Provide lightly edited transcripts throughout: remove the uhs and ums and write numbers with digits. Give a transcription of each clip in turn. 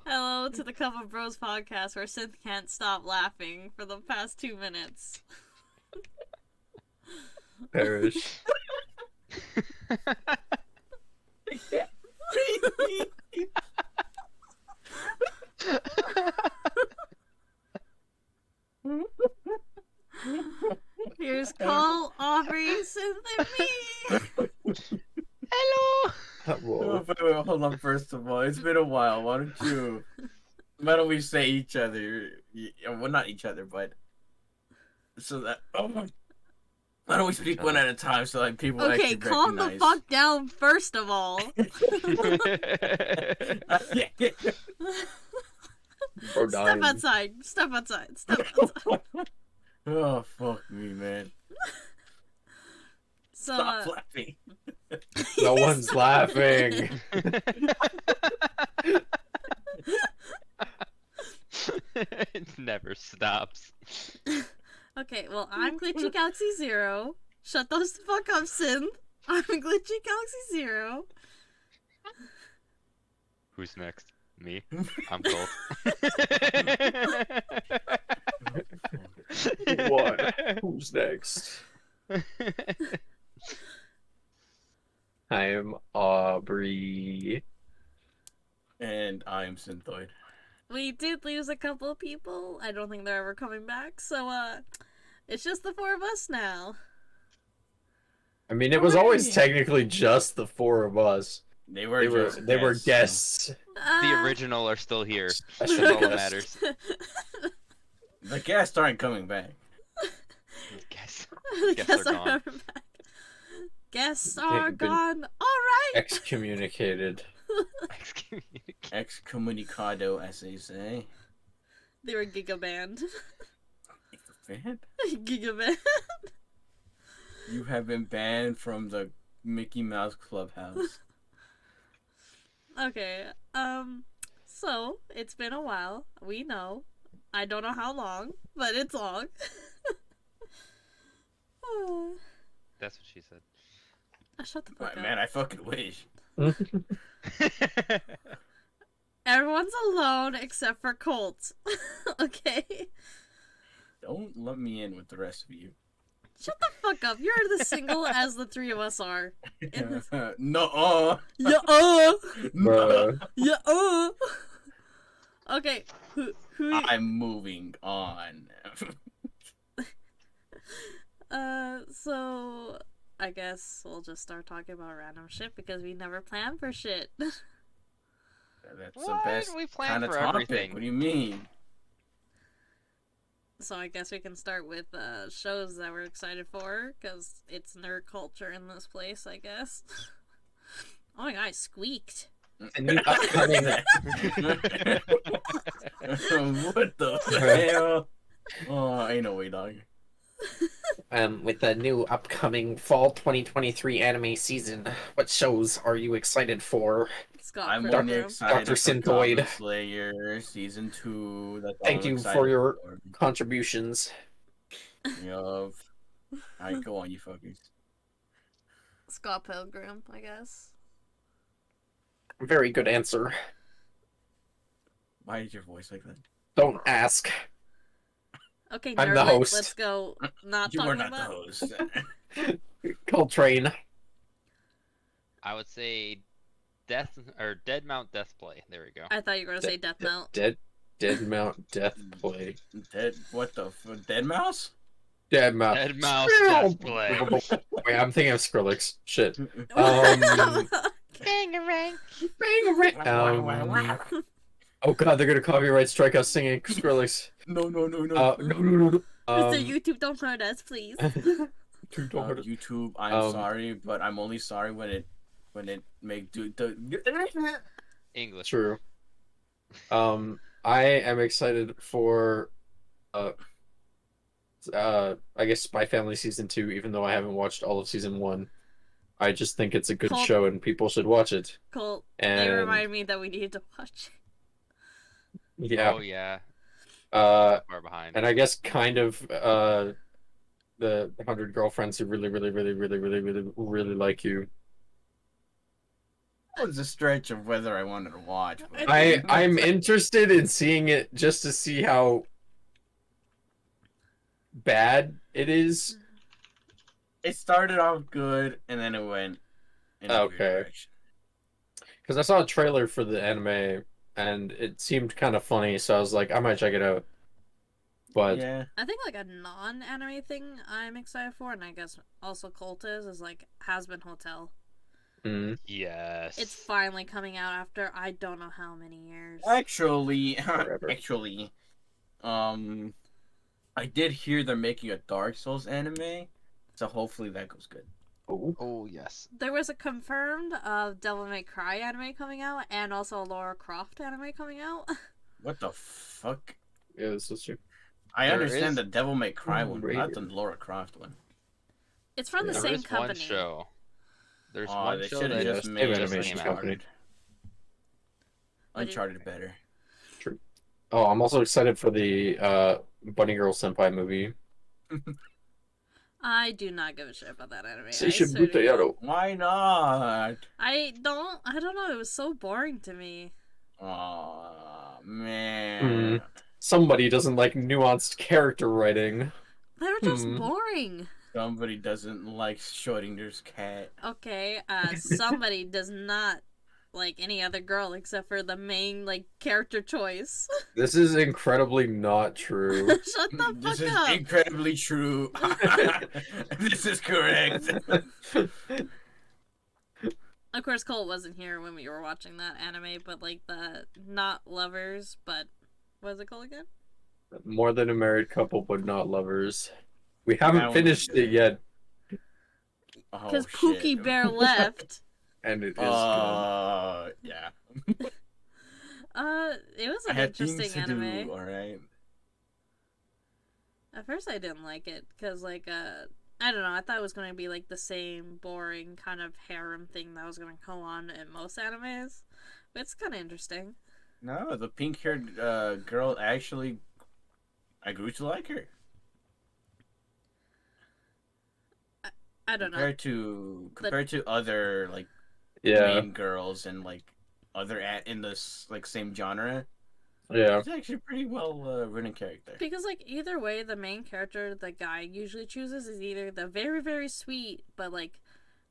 Hello to the Cup of Bros podcast where Synth can't stop laughing for the past 2 minutes. Perish. Here's Cole, Aubrey, Synth, and me. Hello. Whoa. Wait, hold on. First of all, it's been a while. Why don't we say each other? Well, not each other, but so that. Why don't we speak one at a time so like people Okay, actually calm the recognize? fuck down first of all. Bro Step dying. outside. Step outside. Step outside. Oh fuck me, man! So, Stop flapping. No one's laughing. It never stops. Okay, well, I'm Glitchy Galaxy Zero. Shut those the fuck up, Synth. I'm Glitchy Galaxy Zero. Who's next? Me? I'm Cole. What? Who's next? I am Aubrey. And I'm Synthoid. We did lose a couple of people. I don't think they're ever coming back. So, it's just the four of us now. I mean, it was always Hooray! technically just the four of us. They were They were guests. guests. The original are still here. That's Special all that guests. matters. The guests aren't coming back. Guess. The Guests guests are are gone. never back. Guests are They've been gone. Alright! Excommunicated. Excommunicado, as they say. They were Gigabanned. Banned? Gigabanned. You have been banned from the Mickey Mouse Clubhouse. Okay, so, it's been a while. We know. I don't know how long, but it's long. That's what she said. Shut the fuck up. Man, I fucking wish. Everyone's alone except for Colt. Okay? Don't let me in with the rest of you. Shut the fuck up. You're the single as the three of us are. In this... No. Yeah, Bruh. yeah, Okay, who I'm moving on. so I guess we'll just start talking about random shit because we never plan for shit. That's What? the best We plan kind of for topic. everything. What do you mean? So I guess we can start with shows that we're excited for because it's nerd culture in this place, I guess. Oh my god, I squeaked. And the upcoming What the hell? Oh, ain't no way, dog. with the new upcoming fall 2023 anime season, what shows are you excited for? Scott I'm Pilgrim. only excited Dr. for Synthoid. Goblin Slayer season 2. That's all Thank I'm you excited for your for. contributions. Yup. Alright, go on, you fuckers. Scott Pilgrim, I guess. Very good answer. Why is your voice like that? Don't ask. Okay, I'm the nerdlet, host. let's go. Not You talking were not the about. host. Coltrane. I would say Dead Mount Death Play. There we go. I thought you were gonna say Death Mount. Dead Mount Death Play. Dead? What the? Dead mouse? Dead Mount. Dead Mouse Death Play. Wait, I'm thinking of Skrillex. Shit. Bangarang. Oh god, they're gonna copyright strike us singing Skrillex. No. No. Mr. YouTube, don't hurt us, please. YouTube, I'm sorry, but I'm only sorry when it make English. True. I am excited for I guess Spy Family season 2, even though I haven't watched all of season 1. I just think it's a good Colt. show and people should watch it. Colt, And they reminded me that we needed to watch it. yeah. Oh yeah. Far behind. And I guess kind of the 100 girlfriends who really like you. That was a stretch of whether I wanted to watch. But... I'm interested in seeing it just to see how bad it is. It started off good, and then it went in a weird direction. Because I saw a trailer for the anime, and it seemed kind of funny, so I was like, I might check it out. But yeah, I think like a non-anime thing I'm excited for, and I guess also Colt is like Has-Been Hotel. Yes. It's finally coming out after I don't know how many years. actually, Forever. I did hear they're making a Dark Souls anime, so hopefully that goes good. Oh yes. There was a confirmed Devil May Cry anime coming out, and also a Lara Croft anime coming out. What the fuck? yeah, this is true. I There understand is- the Devil May Cry one, but not the Rated. Lara Croft one. It's from the There There same is company. one show. There's Oh, one they show should have that just Yeah, made same just animation came out. company. Uncharted better. Oh, I'm also excited for the Bunny Girl Senpai movie. I do not give a shit about that anime. I Seishin swear to God. Butayaro. Why not? I don't know. It was so boring to me. Oh man. Somebody doesn't like nuanced character writing. They were just Hmm. boring. Somebody doesn't like Schrodinger's cat. Okay, somebody does not like any other girl except for the main like character choice. This is incredibly not true. Shut the fuck This is up. incredibly true. This is correct. Of course, Colt wasn't here when we were watching that anime, but like the not lovers, but what is it called again? More than a married couple, but not lovers. We That haven't one finished was it yet, Because oh, Pookie shit. Bear left. and it is Yeah. It was I an had things interesting to anime. do, alright? At first, I didn't like it because, like, I don't know. I thought it was going to be like the same boring kind of harem thing that was going to go on in most animes, but it's kind of interesting. No, the pink-haired girl actually, I grew to like her. I don't know. Compared to other like Yeah, main girls and like other in this like same genre, yeah. it's actually a pretty well written character. Because, like, either way, the main character the guy usually chooses is either the very, very sweet, but, like,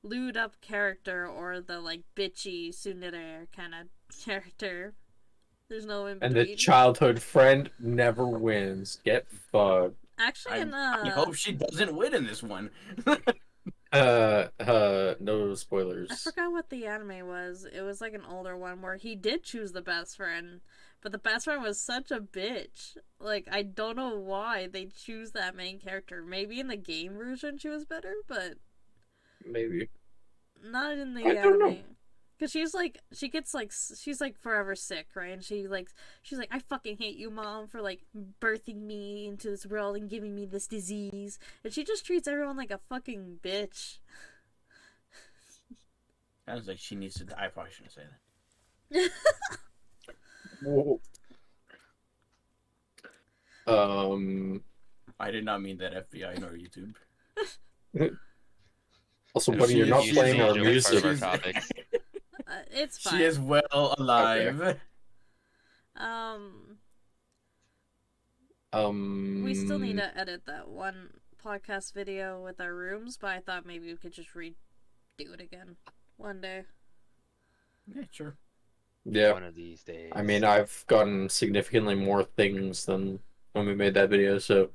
lewd up character or the, like, bitchy tsundere kind of character. There's no in And between. the childhood friend never wins. Get fucked. Actually, I hope she doesn't win in this one. No spoilers. I forgot what the anime was. It was like an older one where he did choose the best friend, but the best friend was such a bitch. Like, I don't know why they choose that main character. Maybe in the game version she was better, but Maybe. not in the I don't know. anime. Cause she's like, she's like forever sick, right? And she's like, I fucking hate you, mom, for like birthing me into this world and giving me this disease. And she just treats everyone like a fucking bitch. Sounds like she needs to die. I probably shouldn't say that. Whoa. I did not mean that FBI nor YouTube. Also, And Bunny, you're not she- playing our Joey music. Carver topics. It's fine. She is well alive. We still need to edit that one podcast video with our rooms, but I thought maybe we could just redo it again one day. Yeah, sure. Yeah. One of these days. I mean, I've gotten significantly more things than when we made that video, so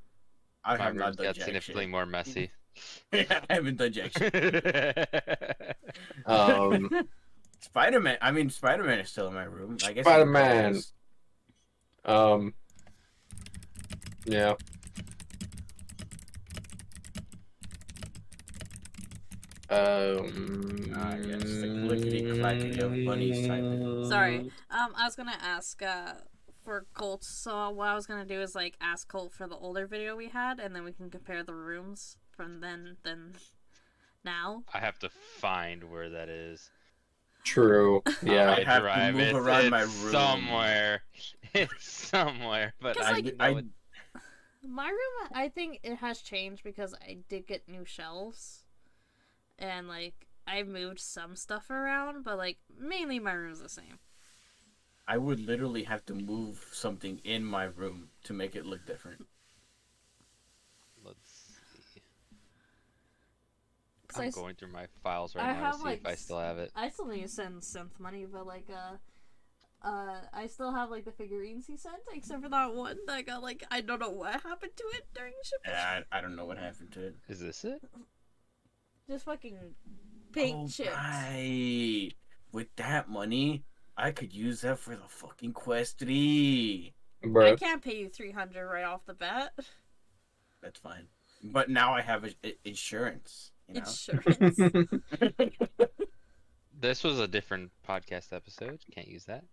I my have not room's done got jack significantly shit. more messy. I haven't done jack shit. Spider-Man. I mean, Spider-Man is still in my room. I guess. Spider-Man. Yeah. Yes, the clickety-clackety of bunnies typing. Sorry. I was gonna ask for Colt, so what I was gonna do is like ask Colt for the older video we had, and then we can compare the rooms from then now. I have to find where that is. True. Yeah. I have to Drive. move It's- around my it's room. somewhere. It's somewhere, but 'Cause, I, like, know it. My room, I think it has changed because I did get new shelves, and like I moved some stuff around, but like mainly my room's the same. I would literally have to move something in my room to make it look different. Let's see. 'Cause I'm I going through my files I right now have, to see like, if I still have it. I still need to send synth money, but like I still have like the figurines he sent, except for that one that got like I don't know what happened to it during shipping. I don't know what happened to it. Is this it? Just fucking paint chips. Right. With that money, I could use that for the fucking Quest 3. I Bruh. can't pay you 300 right off the bat. That's fine. But now I have insurance. You know? Insurance. This was a different podcast episode. Can't use that.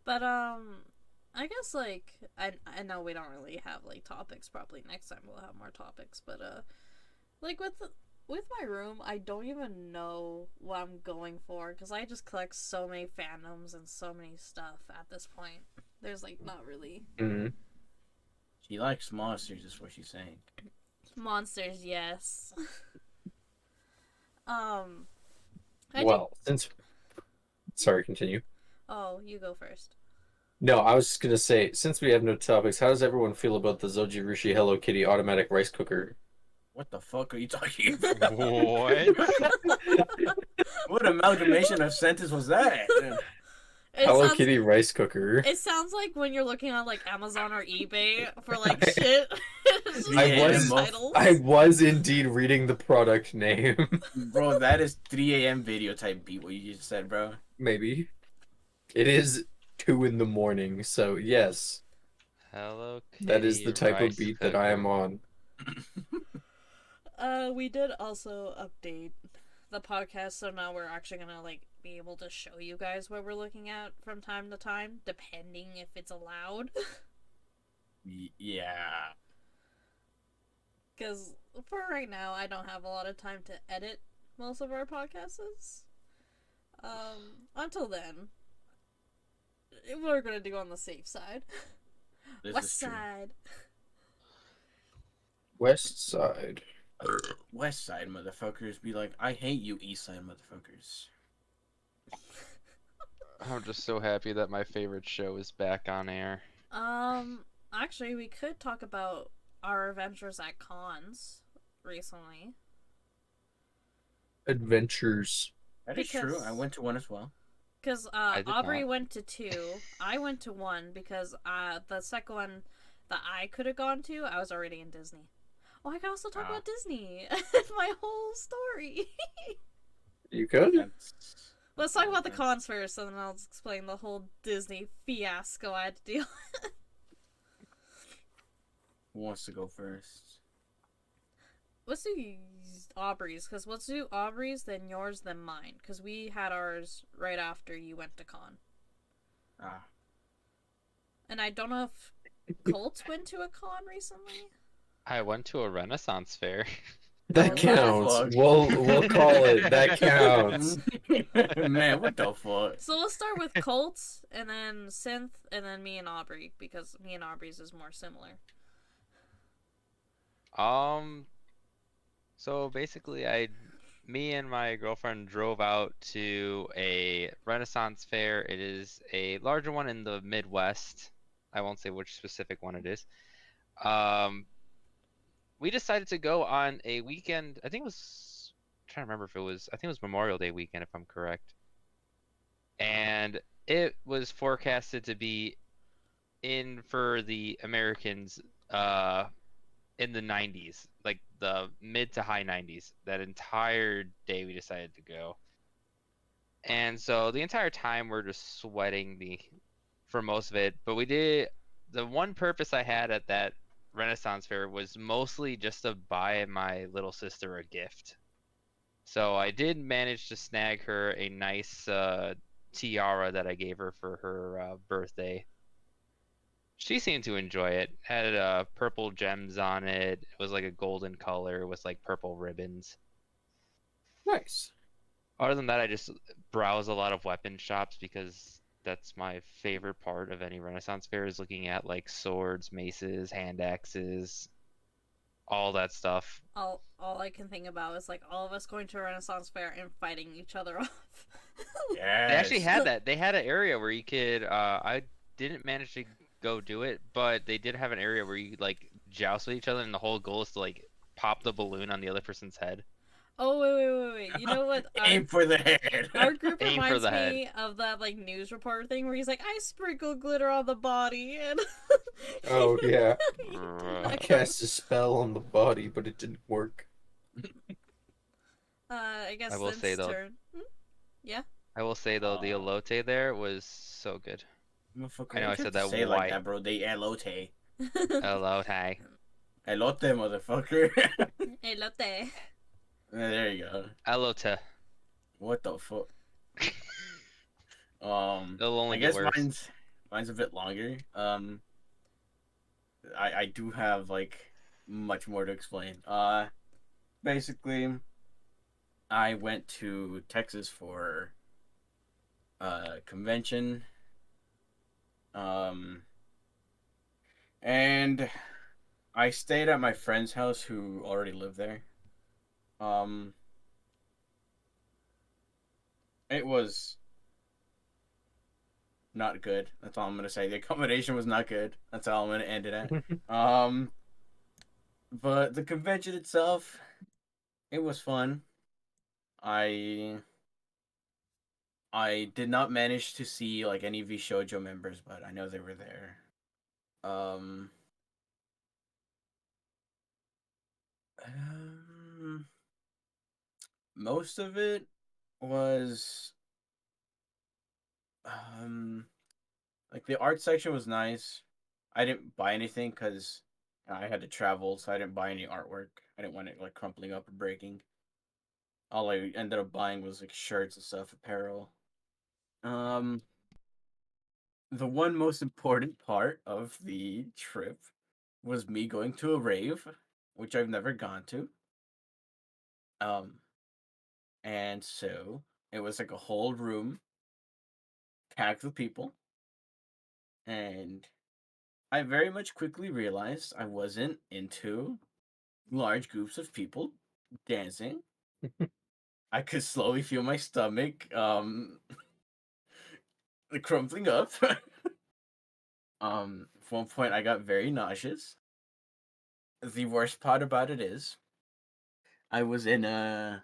But I guess like I know we don't really have like topics. Probably next time we'll have more topics. But like with my room, I don't even know what I'm going for because I just collect so many fandoms and so many stuff at this point. There's like not really Mhm. She likes monsters, is what she's saying. monsters. Yes. I Well, since sorry, continue. Oh, you go first. No, I was just gonna say, since we have no topics, how does everyone feel about the Zoji Rushi Hello Kitty automatic rice cooker? What the fuck are you talking about? What? What amalgamation of sentence was that? It Hello sounds, Kitty rice cooker. It sounds like when you're looking on like Amazon or eBay for like shit. It's just I like was- titles. I was indeed reading the product name. Bro, that is 3 a.m. video type beat, what you just said, bro. Maybe. It is 2 in the morning, so yes, Hello Kitty. that is the type of rice beat that I am cooker. on. We did also update the podcast, so now we're actually gonna like be able to show you guys what we're looking at from time to time, depending if it's allowed. Yeah. Because for right now, I don't have a lot of time to edit most of our podcasts. Until then, we're gonna do on the safe side. This West is true. side. West Side. West side motherfuckers be like, I hate you, east side motherfuckers. I'm just so happy that my favorite show is back on air. Actually, we could talk about our adventures at cons recently. Adventures. That is true. Because- I went to one as well. Because I did Aubrey not. went to 2, I went to 1 because the second one that I could have gone to, I was already in Disney. Oh, I could also talk Ah. about Disney. My whole story. You could? That's- Let's talk about the cons first, and then I'll explain the whole Disney fiasco I had to deal with. Who wants to go first? Let's do Aubrey's, because let's do Aubrey's, then yours, then mine. Because we had ours right after you went to con. Ah, And I don't know if Colt went to a con recently. I went to a Renaissance fair. That What the counts. fuck? We'll call it. That counts. man, what the fuck? So let's start with Colt, and then Synth, and then me and Aubrey, because me and Aubrey's is more similar. So basically, me and my girlfriend drove out to a Renaissance fair. It is a larger one in the Midwest. I won't say which specific one it is. We decided to go on a weekend. I think it was, I'm trying to remember if it was, I think it was Memorial Day weekend, if I'm correct. And it was forecasted to be in for the Americans in the 90s, like the mid to high 90s. That entire day we decided to go. And so the entire time we're just sweating for most of it. But we did, the one purpose I had at that Renaissance fair was mostly just to buy my little sister a gift. So I did manage to snag her a nice tiara that I gave her for her birthday. She seemed to enjoy it. Had purple gems on it. It was like a golden color with like purple ribbons. Nice. Other than that, I just browse a lot of weapon shops because that's my favorite part of any Renaissance fair, is looking at like swords, maces, hand axes. all that stuff. All I can think about is like all of us going to a Renaissance fair and fighting each other off. They actually Yes. had that. They had an area where you could. I didn't manage to go do it, but they did have an area where you like joust with each other, and the whole goal is to like pop the balloon on the other person's head. Oh wait! You know what? Aim for the head. Our group Aim for reminds the head. me of that like news report thing where he's like, "I sprinkle glitter on the body," and Oh, yeah. Bruh. I cast a spell on the body, but it didn't work. I guess I will Lynn's say, though- turn. I will say though, the elote there was so good. Motherfucker, I know why'd I you said have to that say it like white. that, bro. They elote. Elote. Elote, motherfucker. Elote. There you go. Elote. What the fuck? It'll only I get guess worse. mine's a bit longer. I do have like much more to explain. Basically, I went to Texas for a convention. And I stayed at my friend's house who already lived there. Um, it was not good. That's all I'm gonna say. The accommodation was not good. That's all I'm gonna end it at. But the convention itself, it was fun. I I did not manage to see like any V Shoujo members, but I know they were there. Um, um, most of it was um like the art section was nice. I didn't buy anything because I had to travel, so I didn't buy any artwork. I didn't want it like crumpling up or breaking. All I ended up buying was like shirts and stuff, apparel. Um, the one most important part of the trip was me going to a rave, which I've never gone to. Um, and so it was like a whole room packed with people, and I very much quickly realized I wasn't into large groups of people dancing. I could slowly feel my stomach crumpling up. At one point I got very nauseous. The worst part about it is I was in the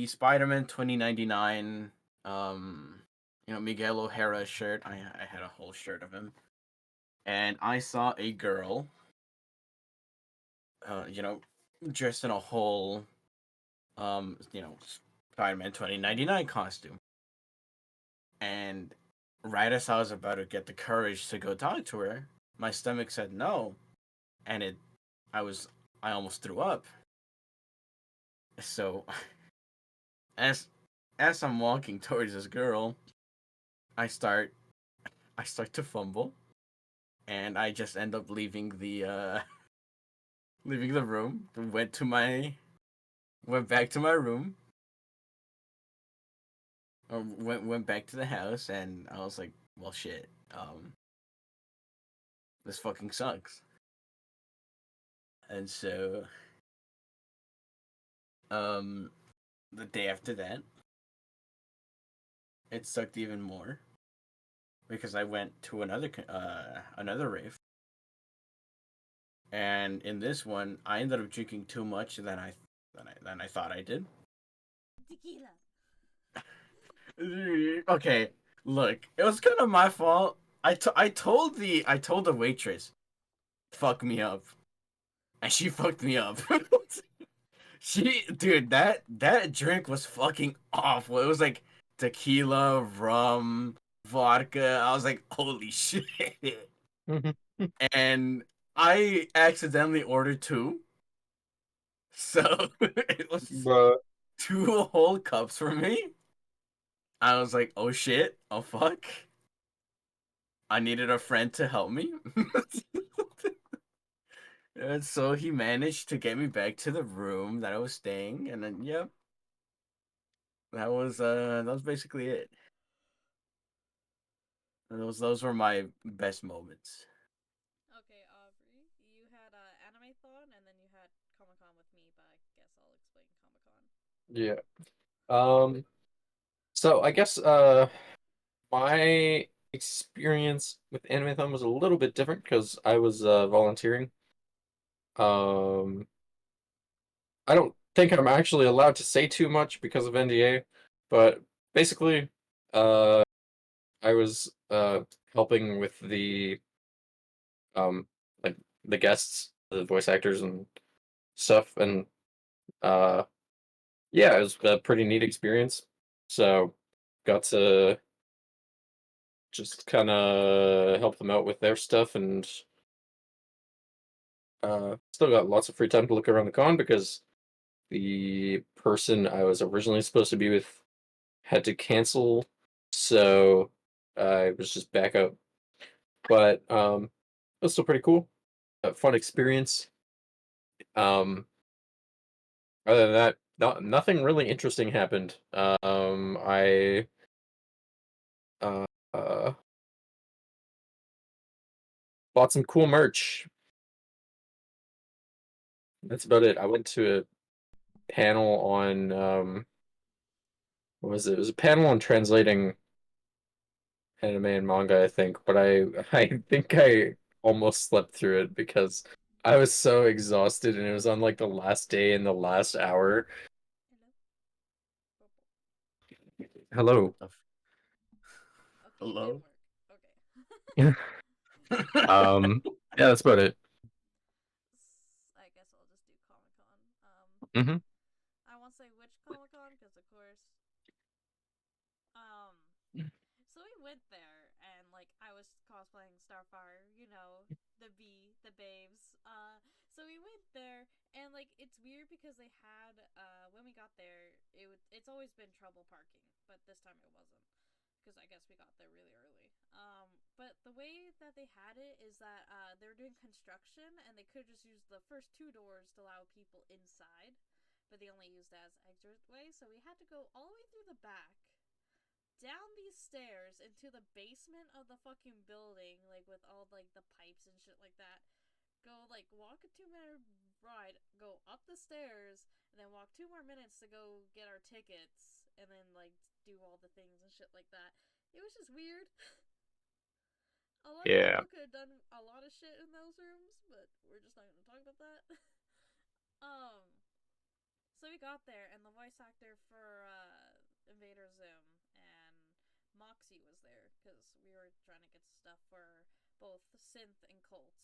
Spider-Man 2099 Miguel O'Hara shirt. I had a whole shirt of him. And I saw a girl dressed in a whole Spider-Man 2099 costume. And right as I was about to get the courage to go talk to her, my stomach said no, and I almost threw up. So, as I'm walking towards this girl, I start to fumble, and I just end up leaving the leaving the room. Went back to my room. Went back to the house, and I was like, well, shit. This fucking sucks. And so, the day after that, it sucked even more because I went to another rave, and in this one, I ended up drinking too much than I thought I did. Tequila. Okay, look, it was kind of my fault. I told the waitress, fuck me up, and she fucked me up. Dude, that drink was fucking awful. It was like tequila, rum, vodka. I was like, holy shit. And I accidentally ordered two. So it was Bruh. two whole cups for me. I was like, oh shit, oh fuck. I needed a friend to help me. And so he managed to get me back to the room that I was staying, and then yep. That was basically it. Those were my best moments. Okay, Aubrey, you had anime Yeah. So I guess my experience with Animathon was a little bit different because I was volunteering. Um I don't think I'm actually allowed to say too much because of NDA, but basically uh I was helping with the um like the guests, the voice actors and stuff, and uh yeah, it was a pretty neat experience. So got to just kind of help them out with their stuff, and still got lots of free time to look around the con because the person I was originally supposed to be with had to cancel, so I was just back up. But it was still pretty cool, a fun experience. Um, Other than that, nothing really interesting happened. I uh, uh, bought some cool merch. That's about it. I went to a panel on what was it? It was a panel on translating anime and manga, I think, but I think I almost slept through it because I was so exhausted, and it was on like the last day in the last hour. Hello. The f- Okay, it did Hello? work. Okay. Yeah, that's about it. I guess I'll just do Comic Con. Mm-hmm. I won't say which Comic Con because, of course, um, so we went there and like I was cosplaying Starfire, the bee, the babes. So we went there and like it's weird because they had when we got there, it's always been trouble parking, but this time it wasn't because I guess we got there really early. But the way that they had it is that they were doing construction and they could just use the first two doors to allow people inside, but they only used it as exit way. So we had to go all the way through the back, down these stairs into the basement of the fucking building, like with all like the pipes and shit like that. Go like walk a 2 minute ride, go up the stairs, and then walk 2 more minutes to go get our tickets, and then like do all the things and shit like that. It was just weird. A lot of Yeah. people could have done a lot of shit in those rooms, but we're just not gonna talk about that. um, so we got there, and the voice actor for Invader Zim and Moxie was there because we were trying to get stuff for both Synth and Colt.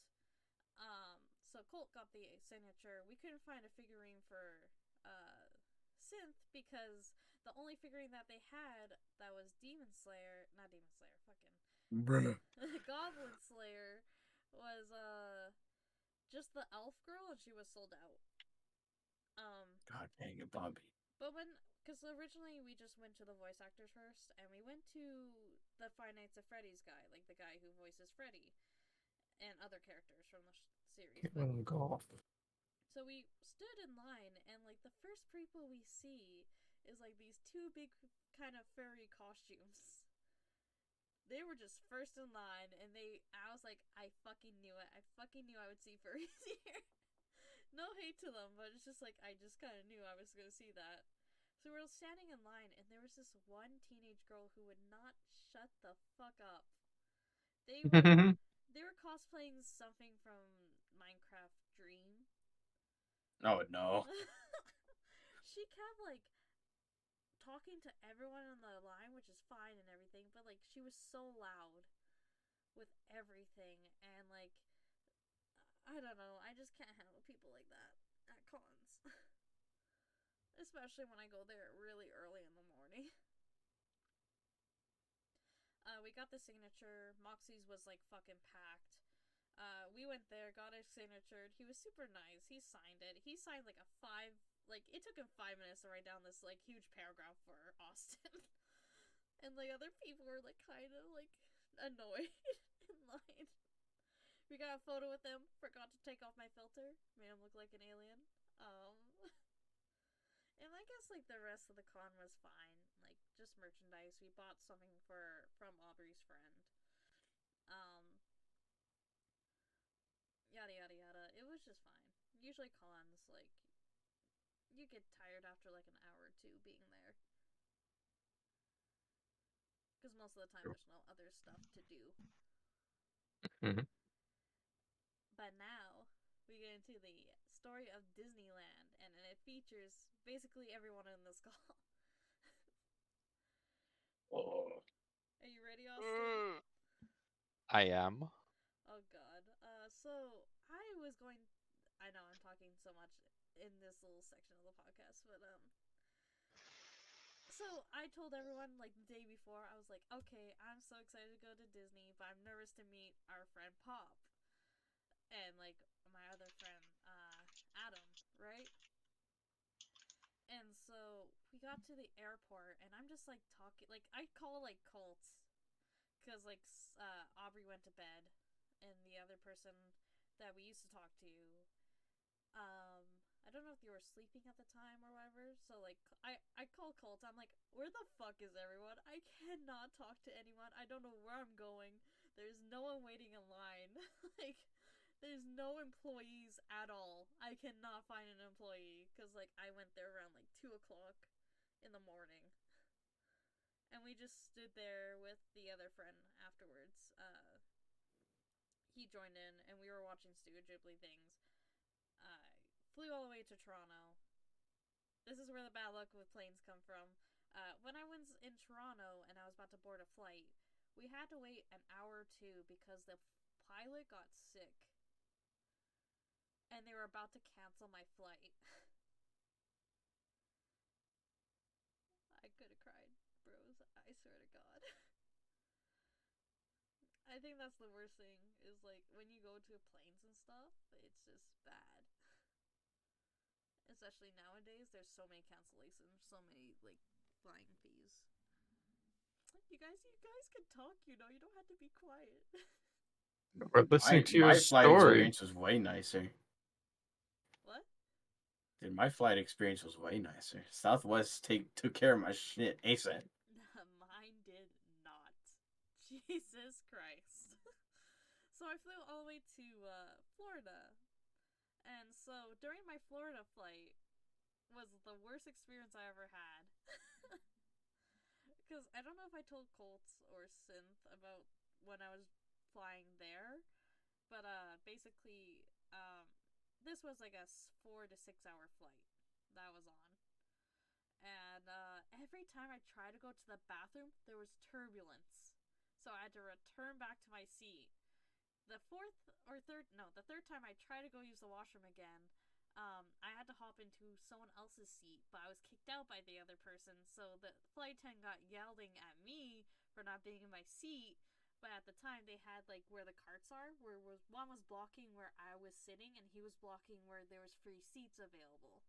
So Colt got the signature. We couldn't find a figurine for Synth because the only figurine that they had that was Demon Slayer, not Demon Slayer, fucking Bruh. Goblin Slayer, was just the elf girl, and she was sold out. God dang it, Bobby. But because originally we just went to the voice actors first, and we went to the Five Nights at Freddy's guy, like the guy who voices Freddy and other characters from the series. But Golf. so we stood in line, and like the first people we see is like these two big kind of furry costumes. They were just first in line, and I was like, I fucking knew it. I fucking knew I would see furries here. No hate to them, but it's just like I just kind of knew I was gonna see that. So we were standing in line, and there was this one teenage girl who would not shut the fuck up. They were they were cosplaying something from Minecraft Dream. Oh no. She kept like talking to everyone on the line, which is fine and everything, but like she was so loud with everything, and like I don't know, I just can't handle people like that at cons. Especially when I go there really early in the morning. We got the signature. Moxie's was like fucking packed. We went there, got his signature. He was super nice. He signed it. He signed like a it took him 5 minutes to write down this like huge paragraph for Austin. And like other people were like kind of like annoyed in line. We got a photo with him. Forgot to take off my filter. Made him look like an alien. And I guess like the rest of the con was fine. Like just merchandise. We bought something from Aubrey's friend. Um, Yada yada yada. It was just fine. Usually cons like you get tired after like an hour or two being there. Because most of the time there's no other stuff to do. Mhm. But now we get into the story of Disneyland, and it features basically everyone in this call. Oh. Are you ready, Austin? I am. Oh god. So I was going. I know I'm talking so much in this little section of the podcast, but So I told everyone like the day before. I was like, okay, I'm so excited to go to Disney, but I'm nervous to meet our friend Pop and like my other friend, Adam, right? And so we got to the airport, and I'm just like talking, like I call like cults, because like Aubrey went to bed, and the other person that we used to talk to, I don't know if you were sleeping at the time or whatever. So like I call Colt. I'm like, where the fuck is everyone? I cannot talk to anyone. I don't know where I'm going. There's no one waiting in line. Like, there's no employees at all. I cannot find an employee because like I went there around like 2 o'clock in the morning, and we just stood there with the other friend afterwards. He joined in, and we were watching Studio Ghibli things. I flew all the way to Toronto. This is where the bad luck with planes come from. When I was in Toronto and I was about to board a flight, we had to wait an hour or two because the pilot got sick. And they were about to cancel my flight. I could have cried, bros. I swear to God. I think that's the worst thing, is like when you go to planes and stuff, it's just bad. Especially nowadays, there's so many cancellations, so many like flying fees. You guys can talk. You don't have to be quiet. We're listening to your My flight story. experience was way nicer. What? Dude, my flight experience was way nicer. Southwest took care of my shit ASAP. Mine did not. Jesus Christ. So I flew all the way to Florida. And so during my Florida flight was the worst experience I ever had. Because I don't know if I told Colts or Synth about when I was flying there. But basically, this was like a 4 to 6 hour flight that I was on. And every time I tried to go to the bathroom, there was turbulence. So I had to return back to my seat. The third time I tried to go use the washroom again, I had to hop into someone else's seat, but I was kicked out by the other person, so the flight attendant got yelling at me for not being in my seat. But at the time, they had like where the carts are, where one was blocking where I was sitting, and he was blocking where there was free seats available.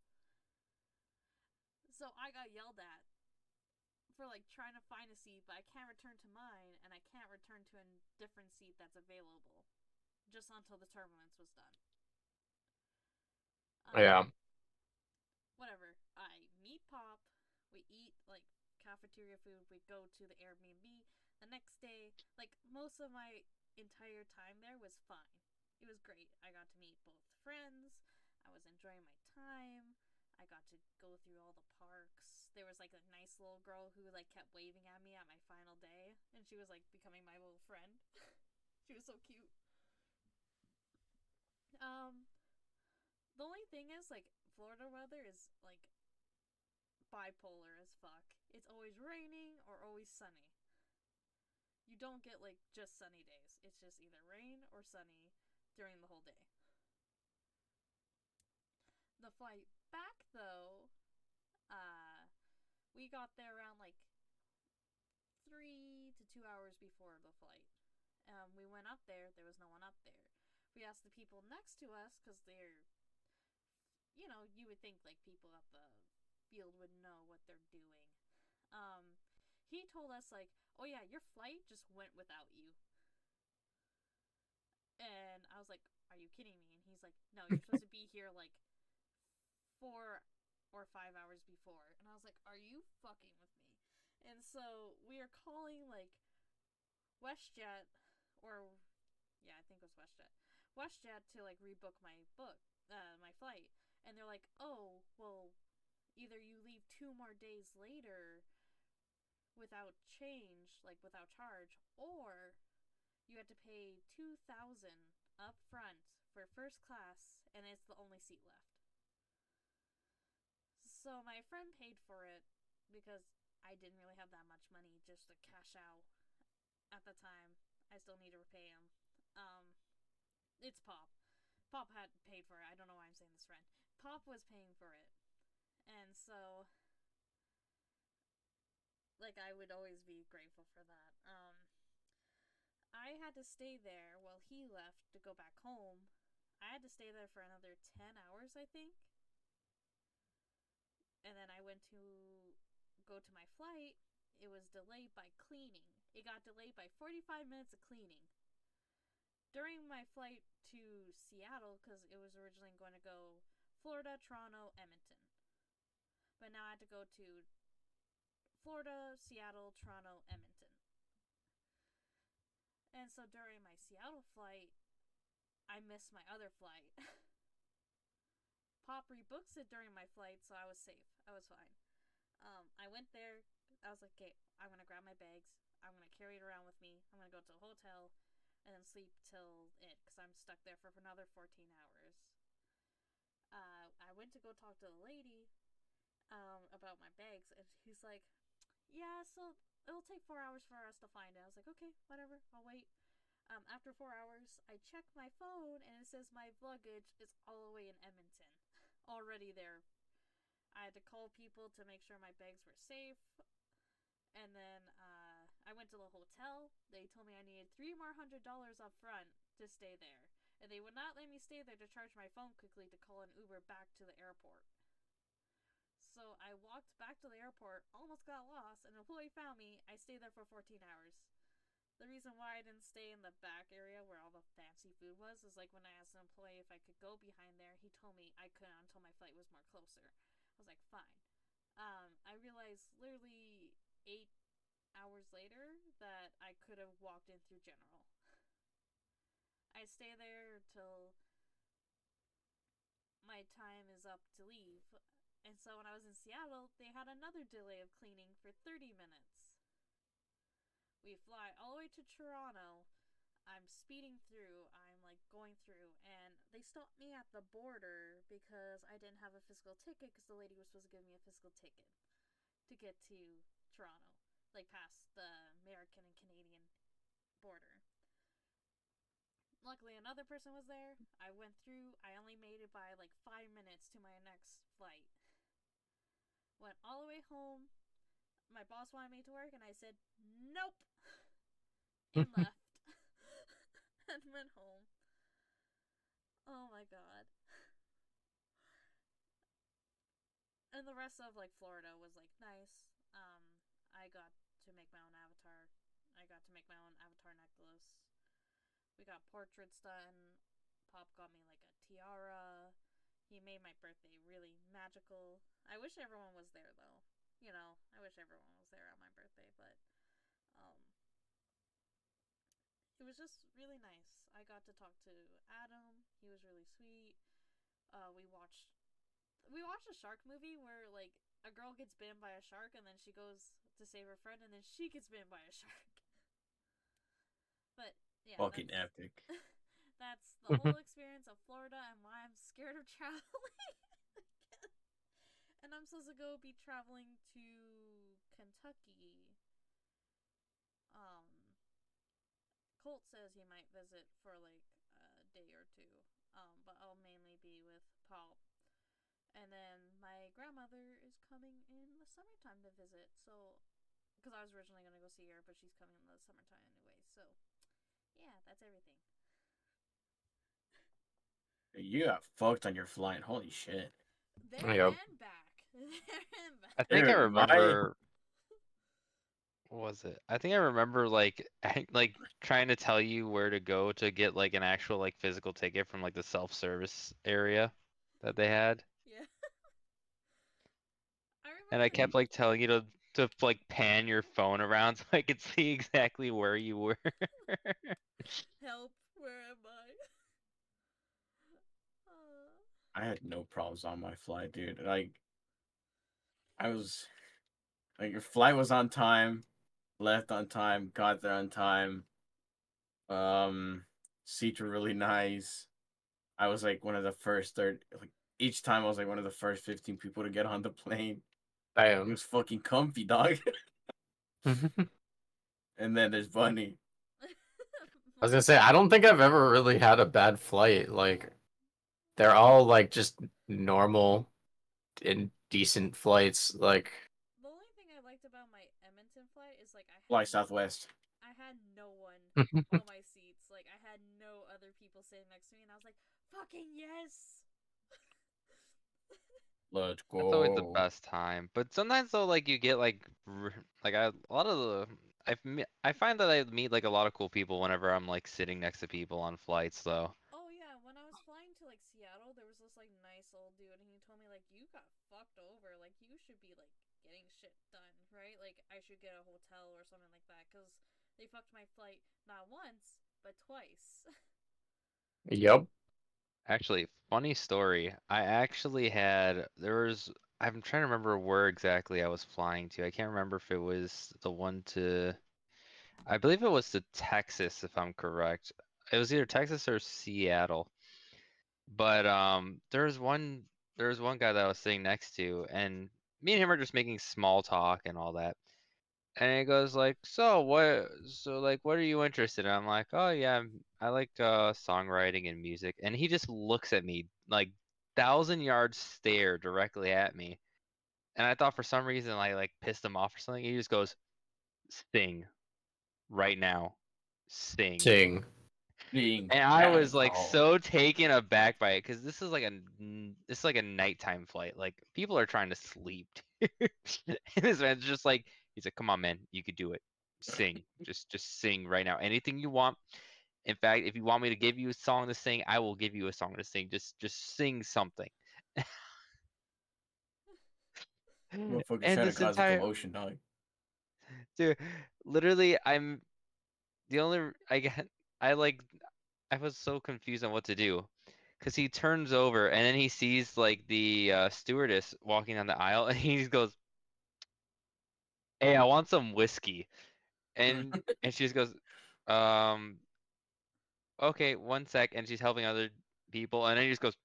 So I got yelled at for like trying to find a seat, but I can't return to mine, and I can't return to a different seat that's available, just until the turbulence was done. Yeah. Whatever. I meet Pop. We eat like cafeteria food. We go to the Airbnb. The next day, like most of my entire time there was fine. It was great. I got to meet both friends. I was enjoying my time. I got to go through all the parks. There was like a nice little girl who like kept waving at me at my final day, and she was like becoming my little friend. She was so cute. The only thing is like Florida weather is like bipolar as fuck. It's always raining or always sunny. You don't get like just sunny days. It's just either rain or sunny during the whole day. The flight back though, we got there around like 3 to 2 hours before the flight. We went up there. There was no one up there. We asked the people next to us because they're, you would think like people at the field would know what they're doing. He told us like, oh yeah, your flight just went without you. And I was like, are you kidding me? And he's like, no, you're supposed to be here like 4 or 5 hours before. And I was like, are you fucking with me? And so we are calling like WestJet, or yeah, I think it was WestJet to like rebook my my flight. And they're like, oh, well, either you leave 2 more days later without change, like without charge, or you had to pay $2,000 up front for first class, and it's the only seat left. So my friend paid for it because I didn't really have that much money just to cash out at the time. I still need to repay him. It's Pop. Pop had paid for it. I don't know why I'm saying this, friend. Pop was paying for it. And so, like, I would always be grateful for that. I had to stay there while he left to go back home. I had to stay there for another 10 hours, I think. And then I went to go to my flight. It was delayed by cleaning. It got delayed by 45 minutes of cleaning. During my flight to Seattle, because it was originally going to go Florida, Toronto, Edmonton. But now I had to go to Florida, Seattle, Toronto, Edmonton. And so during my Seattle flight, I missed my other flight. Pop rebooks it during my flight, so I was safe. I was fine. I went there. I was like, okay, I'm going to grab my bags. I'm going to carry it around with me. I'm going to go to a hotel and then sleep till it, because I'm stuck there for another 14 hours. I went to go talk to the lady about my bags, and he's like, yeah, so it'll take 4 hours for us to find it. I was like, okay, whatever, I'll wait. After 4 hours, I check my phone, and it says my luggage is all the way in Edmonton. Already there. I had to call people to make sure my bags were safe. And then I went to the hotel. They told me I needed $300 more up front to stay there. And they would not let me stay there to charge my phone quickly to call an Uber back to the airport. So I walked back to the airport, almost got lost, and an employee found me. I stayed there for 14 hours. The reason why I didn't stay in the back area where all the fancy food was is like when I asked an employee if I could go behind there, he told me I couldn't until my flight was more closer. I was like, fine. I realized literally 8 hours later that I could have walked in through General. I stay there till my time is up to leave. And so when I was in Seattle, they had another delay of cleaning for 30 minutes. We fly all the way to Toronto. I'm speeding through. I'm like going through, and they stopped me at the border because I didn't have a physical ticket because the lady was supposed to give me a physical ticket to get to Toronto, like past the American and Canadian border. Luckily, another person was there. I went through. I only made it by like 5 minutes to my next flight. Went all the way home. My boss wanted me to work, and I said, nope. And left. And went home. Oh my god. And the rest of like Florida was like nice. I got to make my own avatar. I got to make my own avatar necklace. We got portraits done. Pop got me like a tiara. He made my birthday really magical. I wish everyone was there though. You know, I wish everyone was there on my birthday, but it was just really nice. I got to talk to Adam. He was really sweet. We watched a shark movie where like a girl gets bitten by a shark and then she goes to save her friend and then she gets bitten by a shark. But yeah, Fucking epic. That's the whole experience of Florida and why I'm scared of traveling again. And I'm supposed to be traveling to Kentucky. Colt says he might visit for like a day or two. But I'll mainly be with Paul. And then my grandmother is coming in the summertime to visit. So, because I was originally going to go see her, but she's coming in the summertime anyway. So, yeah, that's everything. You got fucked on your flight. Holy shit. There and back. There and back. I think I Dude, remember. What was it? I think I remember like trying to tell you where to go to get like an actual like physical ticket from like the self-service area that they had. Yeah. I remember. And I kept like telling you to like pan your phone around so I could see exactly where you were. Help, where am I? I had no problems on my flight, dude. Like, I was like, your flight was on time, left on time, got there on time. Seats were really nice. I was like one of the first third. Like each time, I was like one of the first 15 people to get on the plane. It Damn. was fucking comfy, dog. And then there's Bunny. I was gonna say, I don't think I've ever really had a bad flight. Like, they're all like just normal and decent flights. Like, The only thing I liked about my Edmonton flight is like Fly Southwest. I had no one on my seats. Like I had no other people sitting next to me, and I was like, "Fucking yes!" Let's go. That's always the best time. But sometimes though, like you get like a lot of the I find that I meet like a lot of cool people whenever I'm like sitting next to people on flights though. Oh yeah, when I was flying to like Seattle, there was this like nice old dude, and he told me like, "You got fucked over. Like you should be like getting shit done, right? Like I should get a hotel or something like that, because they fucked my flight not once but twice." yep. Actually, funny story. I actually had I'm trying to remember where exactly I was flying to. I can't remember if it was the one to I believe it was to Texas if I'm correct. It was either Texas or Seattle. But there was one guy that I was sitting next to, and me and him are just making small talk and all that. And he goes like, what are you interested in? I'm like, oh yeah, I like songwriting and music. And he just looks at me like 1,000 yard stare directly at me. And I thought for some reason I like pissed him off or something. He just goes, sing right now, sing. Sing. Being And I was like now. so taken aback by it because this is like a nighttime flight. Like people are trying to sleep. And this man's just like he's like, come on, man, you could do it. Sing, just sing right now. Anything you want. In fact, if you want me to give you a song to sing, I will give you a song to sing. Just sing something. Motherfucker And trying to this cause a entire commotion, dog. dude, literally, I'm the only I get I like I was so confused on what to do. Because he turns over and then he sees like the stewardess walking down the aisle and he goes, hey, I want some whiskey. And she just goes, um, okay, 1 sec. And she's helping other people. And then he just goes,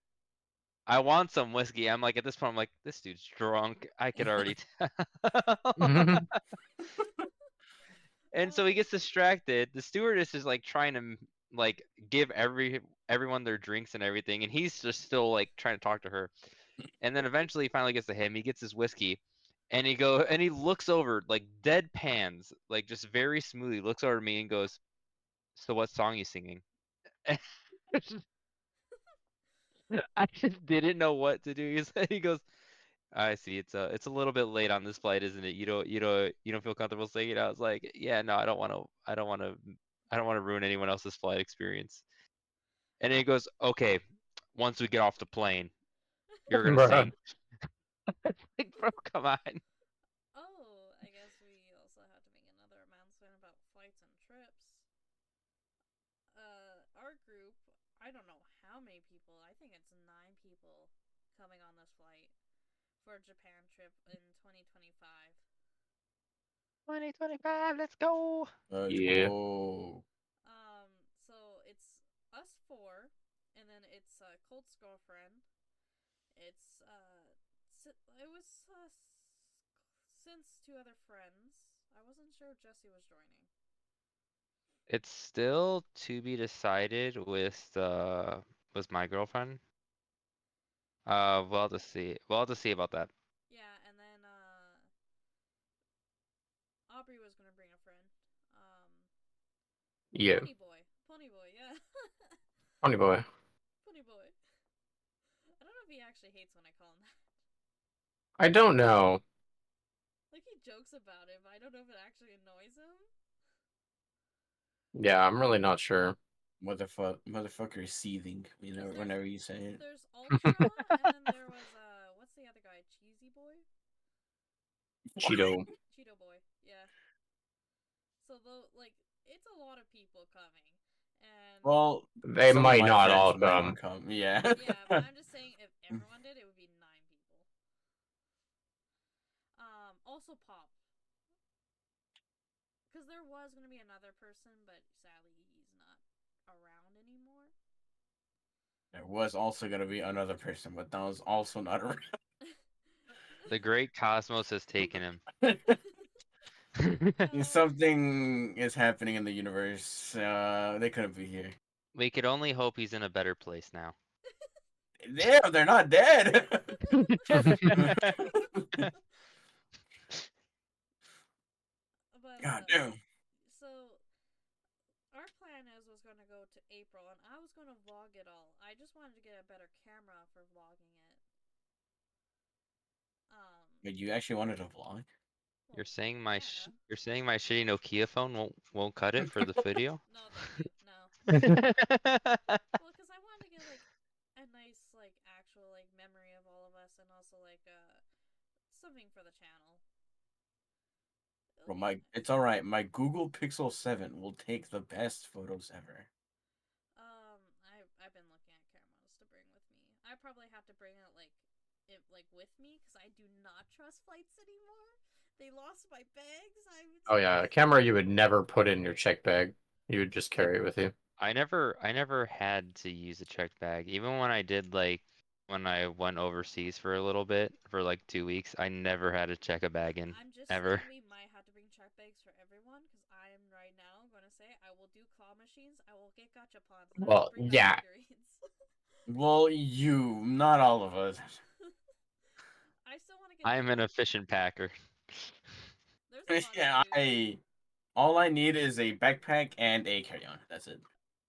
I want some whiskey. I'm like, at this point, I'm like, this dude's drunk. I could already tell. And so he gets distracted. The stewardess is like trying to like give everyone their drinks and everything, and he's just still like trying to talk to her. And then eventually he finally gets to him. He gets his whiskey, and he looks over like deadpans, like just very smoothly looks over at me and goes, "So what song you singing?" I just didn't know what to do. He goes, I see. It's a little bit late on this flight, isn't it? You don't feel comfortable singing. I was like, yeah, no, I don't want to ruin anyone else's flight experience. And then he goes, okay, once we get off the plane, you're gonna Bruh. sing. It's like, bro, come on. Oh, I guess we also have to make another announcement about flights and trips. Our group, I don't know how many people, I think it's 9 people coming on this flight for a Japan trip in 2025. 2025, let's go. Let's Yeah. go. So it's us 4, and then it's Colt's girlfriend. It's it was since 2 other friends. I wasn't sure if Jesse was joining. It's still to be decided with my girlfriend. We'll have to see. We'll have to see about that. Yeah, and then Aubrey was gonna bring a friend. Yeah. Pony boy, yeah. Funny boy. Pony boy. I don't know if he actually hates when I call him that. I don't know. Like he jokes about it, but I don't know if it actually annoys him. Yeah, I'm really not sure. Motherfucker is seething. You know, whenever you say it. There's Ultra, and then there was what's the other guy? Cheesy boy. Cheeto. Cheeto boy. Yeah. So though, like, it's a lot of people coming, and Well, They some of might my not friends all might come. not come. Yeah. yeah, but I'm just saying if everyone did, it would be 9 people. there was gonna be another person, but sadly he's not around anymore. There was also gonna be another person, but that was also not around. The great Cosmos has taken him. Something is happening in the universe. They couldn't be here. We could only hope he's in a better place now. Damn, they're not dead. But God damn. so our plan was gonna go to April, and I was gonna vlog it all. I just wanted to get a better camera for vlogging it. But you actually wanted to vlog? You're saying my yeah. you're saying my shitty Nokia phone won't cut it for the video? No, thank you. No. Well, because I wanted to get like a nice like actual like memory of all of us, and also like something for the channel. Well, it's all right. My Google Pixel 7 will take the best photos ever. I've been looking at cameras to bring with me. I probably have to bring it with me because I do not trust flights anymore. They lost my bags. Oh yeah, a camera you would never put in your check bag. You would just carry it with you. I never had to use a checked bag. Even when I did when I went overseas for a little bit, for like 2 weeks, I never had to check a bag in. I'm just ever. saying we might have to bring check bags for everyone because I am right now going to say I will do claw machines. I will get gachapons. And I will Well, bring back yeah. figurines. Well, not all of us. I still want to get. I am an efficient packer. There's a lot Yeah, to do. all I need is a backpack and a carry-on. That's it.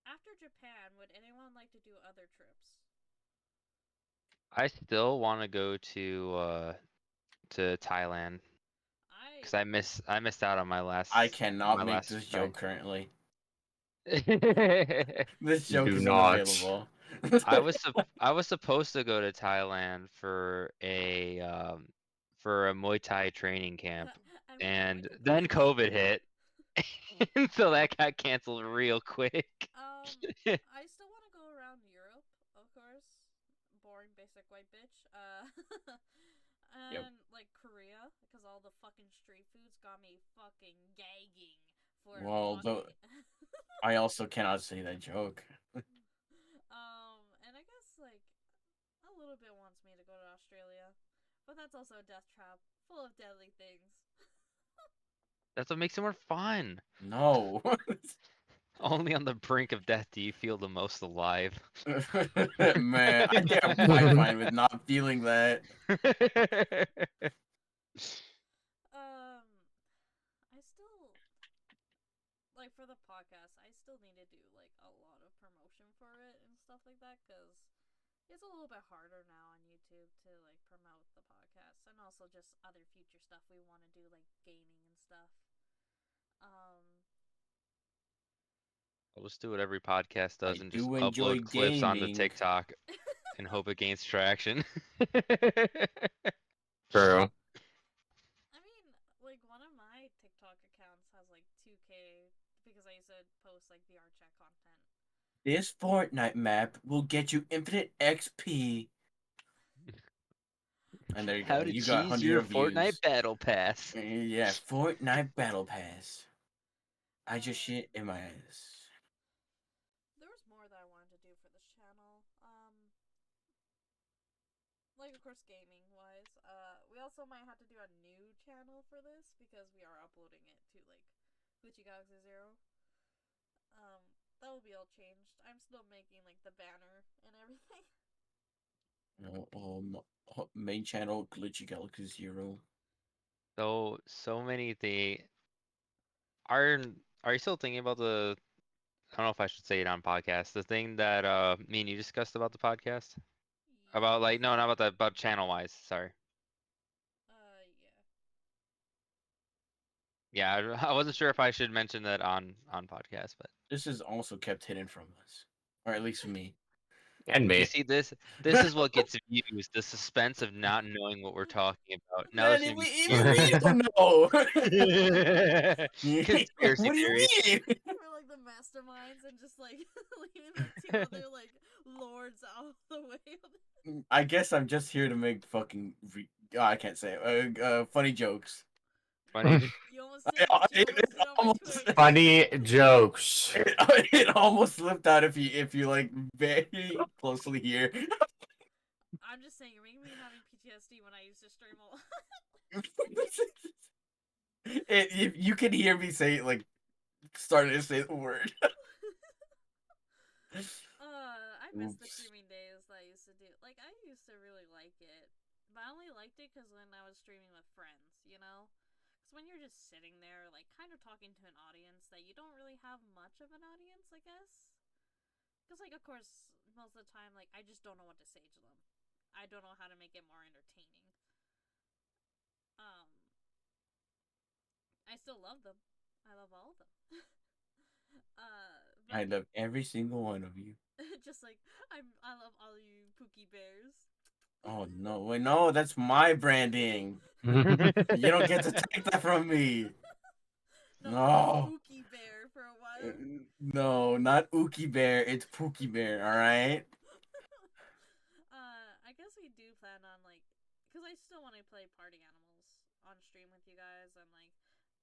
After Japan, would anyone like to do other trips? I still want to go to Thailand because I missed out on my last. I cannot my make last this flight. joke currently. I This joke Do is not. unavailable. was supposed to go to Thailand for a Muay Thai training camp, and then COVID hit, so that got canceled real quick. I still want to go around Europe, of course. Boring basic white bitch. And Yep. like Korea, because all the fucking street foods got me fucking gagging for. Well, I also cannot say that joke. And I guess like a little bit wants me to go to Australia, but that's also a death trap full of deadly things. That's what makes it more fun. No. Only on the brink of death do you feel the most alive. Man, I think I'm quite fine with not feeling that. I still like for the podcast. I still need to do like a lot of promotion for it and stuff like that because it's a little bit harder now on YouTube to like promote the podcast and also just other future stuff we want to do like gaming and stuff. I'll just do what every podcast does and just do enjoy upload clips onto gaming. TikTok and hope it gains traction. True. I mean, like one of my TikTok accounts has like 2K because I used to post like VR chat content. This Fortnite map will get you infinite XP. And there you go. How to You got cheese 100 your views. Fortnite Battle Pass. Yeah, Fortnite Battle Pass. I just shit in my ass. There was more that I wanted to do for this channel. Like of course gaming wise. We also might have to do a new channel for this because we are uploading it to like Glitchy Galaxy 0. That will be all changed. I'm still making like the banner and everything. Main channel Glitchy Galaxy 0. So many are you still thinking about the, I don't know if I should say it on podcast, the thing that me and you discussed about the podcast? About like no, not about that, about channel wise, sorry. Yeah. Yeah, I wasn't sure if I should mention that on podcast, but This is also kept hidden from us. Or at least from me. And you me. see this is what gets views, the suspense of not knowing what we're talking about. Now Man, it's gonna even we don't know. Conspiracy What do you theory. mean? We're like the masterminds and just like leaving the two other like lords out of the way. I guess I'm just here to make fucking I can't say it. Funny jokes. Funny. You almost did. You almost did on almost Funny jokes. it almost slipped out if you like very closely here. I'm just saying, you're making me having PTSD when I used to stream a lot. You can hear me say like starting to say the word. I miss the Oops. streaming days that I used to do. Like, I used to really like it. But I only liked it because when I was streaming with friends, you know? Because when you're just sitting there, like, kind of talking to an audience that you don't really have much of an audience, I guess. Because, like, of course, most of the time, like, I just don't know what to say to them. I don't know how to make it more entertaining. I still love them. I love all of them. But I love every single one of you. just like I love all you Pookie Bears. Oh no, wait, no, that's my branding. You don't get to take that from me. No. Pookie Bear for a while. No, not Ookie Bear. It's Pookie Bear. All right. I guess we do plan on like, cause I still want to play Party Animals on stream with you guys and like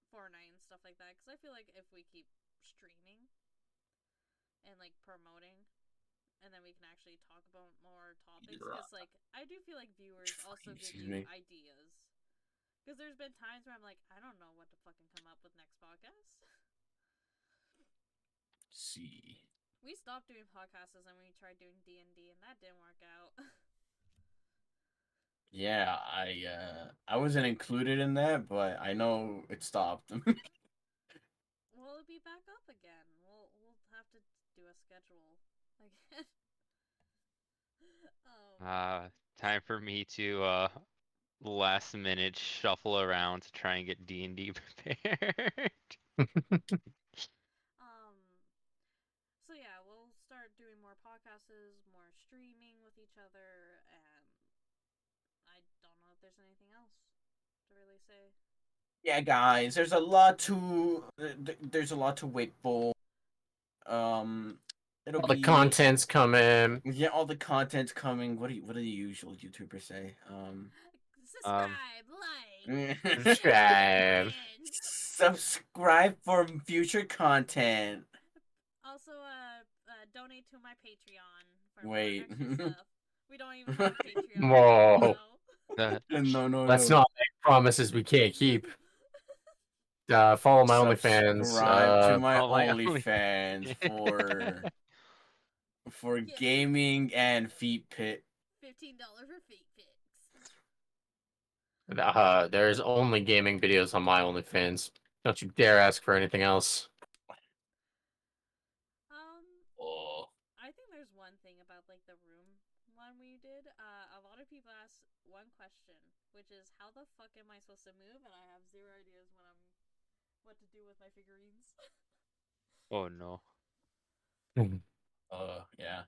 Fortnite and stuff like that. Cause I feel like if we keep streaming and like promoting, and then we can actually talk about more topics. Cause like I do feel like viewers also give you ideas. Because there's been times where I'm like, I don't know what to fucking come up with next podcast. See. We stopped doing podcasts and we tried doing D&D and that didn't work out. Yeah, I wasn't included in that, but I know it stopped. Well, it'll be back up again. We'll have to do a schedule again. Time for me to last minute shuffle around to try and get D&D prepared. So yeah, we'll start doing more podcasts, more streaming with each other, and I don't know if there's anything else to really say. Yeah, guys, there's a lot to wait for. It'll All be the content's coming. Yeah, all the content's coming. What do the usual YouTubers say? Subscribe, like, Subscribe. Subscribe for future content. Also, donate to my Patreon for Wait. more extra stuff. We don't even have a Patreon. Whoa. No. Let's not make promises we can't keep. Follow my OnlyFans. Subscribe to my Oh my OnlyFans for Yeah. gaming and feet pit. $15 for feet pics. There's only gaming videos on my OnlyFans. Don't you dare ask for anything else. Oh. I think there's one thing about like the room one we did. A lot of people ask one question, which is how the fuck am I supposed to move? And I have zero ideas what to do with my figurines. Oh no. Yeah.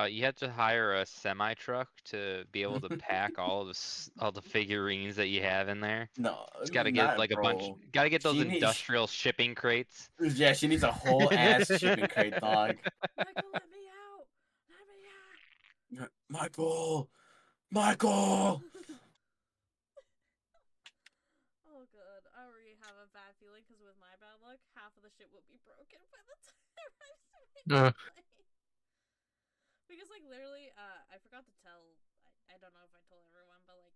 You had to hire a semi truck to be able to pack all the figurines that you have in there. No, Just gotta get like a bunch. Gotta get those industrial shipping crates. Yeah, she needs a whole ass shipping crate, dog. Michael, let me out! Let me out! Michael! Oh god, I already have a bad feeling because with my bad luck, half of the shit will be broken by the time I start playing. Because like literally, I forgot to tell. I don't know if I told everyone, but like,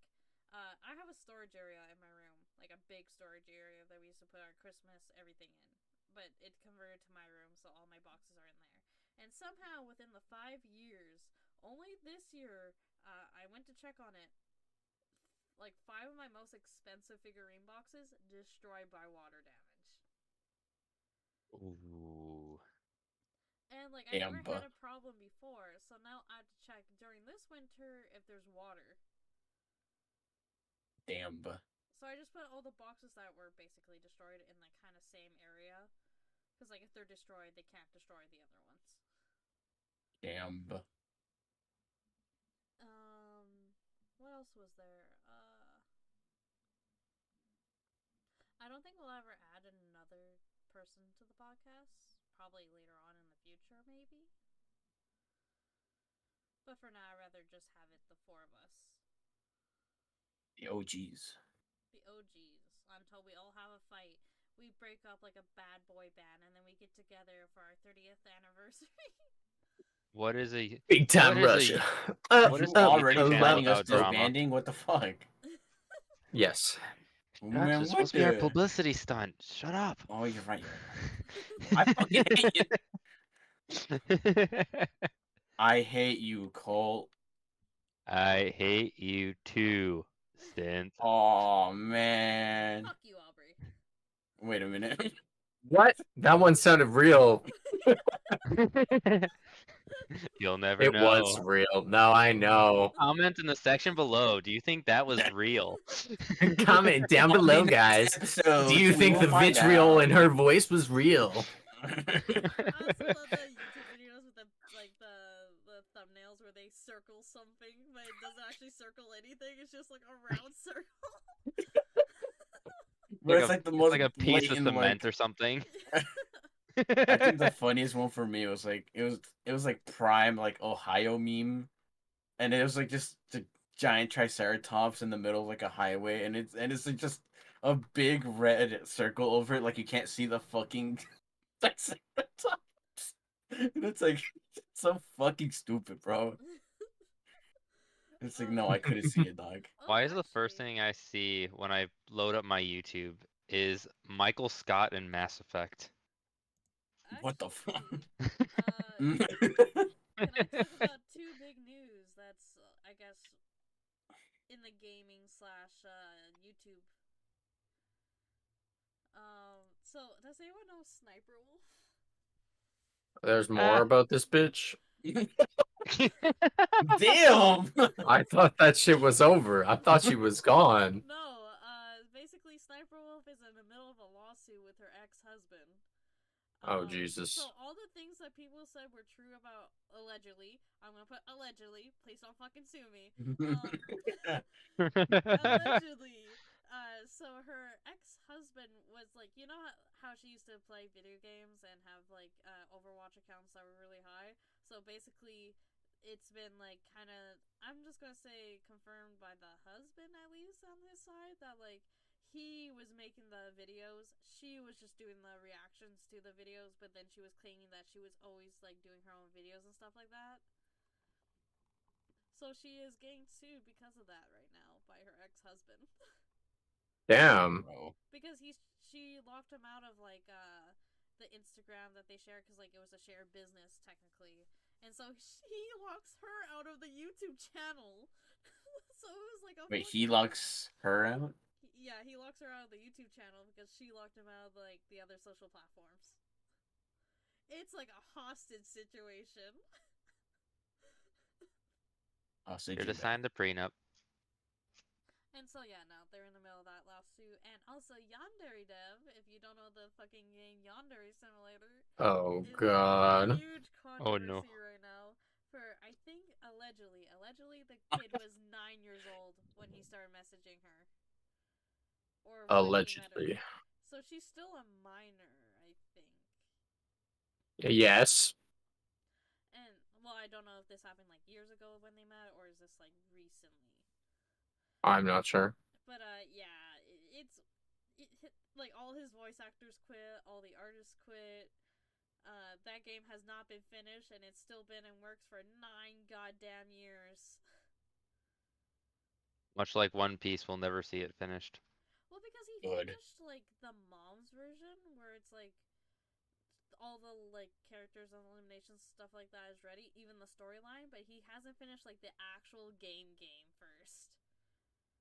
I have a storage area in my room, like a big storage area that we used to put our Christmas everything in. But it converted to my room, so all my boxes are in there. And somehow, within the 5 years, only this year, I went to check on it. Like 5 of my most expensive figurine boxes destroyed by water damage. Ooh. And like I never had a problem before, so now I have to check during this winter if there's water. Damn. So I just put all the boxes that were basically destroyed in the kind of same area, because like if they're destroyed, they can't destroy the other ones. Damn. What else was there? I don't think we'll ever add another person to the podcast. Probably later on in the future, maybe. But for now, I'd rather just have it the 4 of us. The OGs. The OGs. Until we all have a fight we break up like a bad boy band, and then we get together for our 30th anniversary. What is a Big time What is a- Russia. what is You the already YouTube channel planning us about drama? disbanding? What the fuck? Yes. Gosh, Man, it's what supposed to be our the? publicity stunt. Shut up. Oh, you're right. You're right. I fucking hate you. I hate you, Cole. I hate you too, Synth. Oh man. Fuck you, Aubrey. Wait a minute. What? That one sounded real. You'll never It know. was real. No, I know. Comment in the section below. Do you think that was real? Comment down below, guys. Episode, Do you think we'll the find vitriol out. in her voice was real? I also love the YouTube videos with the thumbnails where they circle something, but it doesn't actually circle anything. It's just like a round circle. But it's like the most like a piece of blatant, cement like, or something. I think the funniest one for me was like it was like prime like Ohio meme, and it was like just the giant triceratops in the middle of like a highway, and it's like just a big red circle over it, like you can't see the fucking triceratops, and it's like so fucking stupid, bro. It's like no, I couldn't see it, dog. Why is the first Actually, thing I see when I load up my YouTube is Michael Scott in Mass Effect? What the fuck? Can I talk about two big news that's, I guess, in the gaming slash YouTube? So does anyone know Sniper Wolf? There's more about this bitch. Damn! I thought that shit was over. I thought she was gone. No, basically Sniper Wolf is in the middle of a lawsuit with her ex-husband. Oh, Jesus. So all the things that people said were true about allegedly, I'm gonna put allegedly, please don't fucking sue me. Allegedly, so her ex-husband was like, you know how she used to play video games and have like Overwatch accounts that were really high. So basically, it's been like kind of, I'm just gonna say confirmed by the husband at least on his side that like he was making the videos, she was just doing the reactions to the videos, but then she was claiming that she was always like doing her own videos and stuff like that. So she is getting sued because of that right now by her ex-husband. Damn. Because she locked him out of like the Instagram that they share, because like it was a shared business technically, and so he locks her out of the YouTube channel. So it was like a Wait, he locks her out? Yeah, he locks her out of the YouTube channel because she locked him out of like the other social platforms. It's like a hostage situation. You're to sign the prenup. And so yeah, now they're in the middle of that lawsuit, and also Yandere Dev, if you don't know the fucking game Yandere Simulator, Oh, is God. a huge Oh, no. controversy right now. For I think allegedly the kid was 9 years old when he started messaging her. Or when he met Allegedly. her. So she's still a minor, I think. Yes. And well, I don't know if this happened like years ago when they met, or is this like recently. I'm not sure. But yeah, it's like all his voice actors quit, all the artists quit. That game has not been finished, and it's still been in works for 9 goddamn years. Much like One Piece, we'll never see it finished. Well, because he finished like the mom's version, where it's like all the like characters and eliminations stuff like that is ready, even the storyline, but he hasn't finished like the actual game first.